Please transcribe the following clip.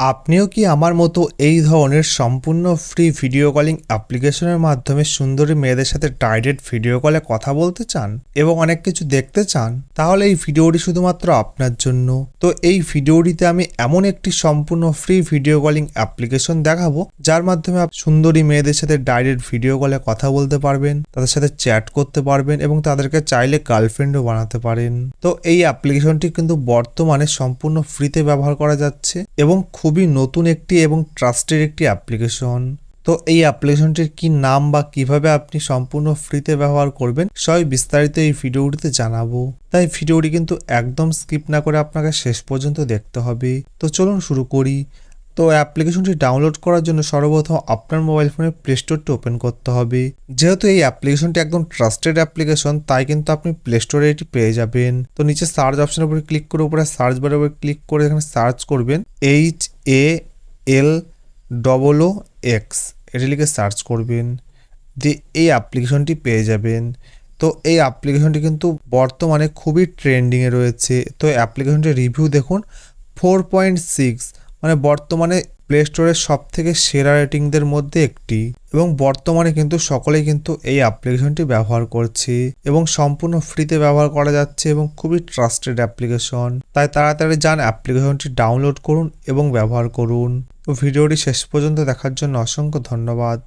আপনিও কি আমার মতো এই ধরনের সম্পূর্ণ ফ্রি ভিডিও কলিং অ্যাপ্লিকেশনের মাধ্যমে সুন্দরী মেয়েদের সাথে ডাইরেক্ট ভিডিও কলে কথা বলতে চান এবং অনেক কিছু দেখতে চান? তাহলে এই ভিডিওটি শুধুমাত্র আপনার জন্য। তো এই ভিডিওটিতে আমি এমন একটি সম্পূর্ণ ফ্রি ভিডিও কলিং অ্যাপ্লিকেশন দেখাবো যার মাধ্যমে সুন্দরী মেয়েদের সাথে ডাইরেক্ট ভিডিও কলে কথা বলতে পারবেন, তাদের সাথে চ্যাট করতে পারবেন এবং তাদেরকে চাইলে গার্লফ্রেন্ডও বানাতে পারেন। তো এই অ্যাপ্লিকেশনটি কিন্তু বর্তমানে সম্পূর্ণ ফ্রিতে ব্যবহার করা যাচ্ছে এবং খুবই নতুন একটি এবং ট্রাস্টেড একটি অ্যাপ্লিকেশন। তো এই অ্যাপ্লিকেশনটির কি নাম বা কিভাবে আপনি সম্পূর্ণ ফ্রিতে ব্যবহার করবেন সবই বিস্তারিত এই ভিডিওটিতে জানাবো। তাই ভিডিওটি কিন্তু একদম স্কিপ না করে আপনাকে শেষ পর্যন্ত দেখতে হবে। তো চলুন শুরু করি। তো অ্যাপ্লিকেশনটি ডাউনলোড করার জন্য সর্বপ্রথম আপনার মোবাইল ফোনে প্লে স্টোরটি ওপেন করতে হবে। যেহেতু এই অ্যাপ্লিকেশনটি একদম ট্রাস্টেড অ্যাপ্লিকেশন তাই কিন্তু আপনি প্লে স্টোরে এটি পেয়ে যাবেন। তো নিচে সার্চ অপশনের উপরে ক্লিক করে উপরে সার্চ বারের উপরে ক্লিক করে এখানে সার্চ করবেন HALOOX, এটি লিখে সার্চ করবেন, দিয়ে এই অ্যাপ্লিকেশনটি পেয়ে যাবেন। তো এই অ্যাপ্লিকেশনটি কিন্তু বর্তমানে খুবই ট্রেন্ডিংয়ে রয়েছে। তো অ্যাপ্লিকেশনটির রিভিউ দেখুন 4.6, মানে বর্তমানে প্লে স্টোরের সব থেকে সেরা রেটিংদের মধ্যে একটি, এবং বর্তমানে কিন্তু সকলেই কিন্তু এই অ্যাপ্লিকেশনটি ব্যবহার করছে এবং সম্পূর্ণ ফ্রিতে ব্যবহার করা যাচ্ছে এবং খুবই ট্রাস্টেড অ্যাপ্লিকেশন। তাই তাড়াতাড়ি যান অ্যাপ্লিকেশনটি ডাউনলোড করুন এবং ব্যবহার করুন। তো ভিডিওটি শেষ পর্যন্ত দেখার জন্য অসংখ্য ধন্যবাদ।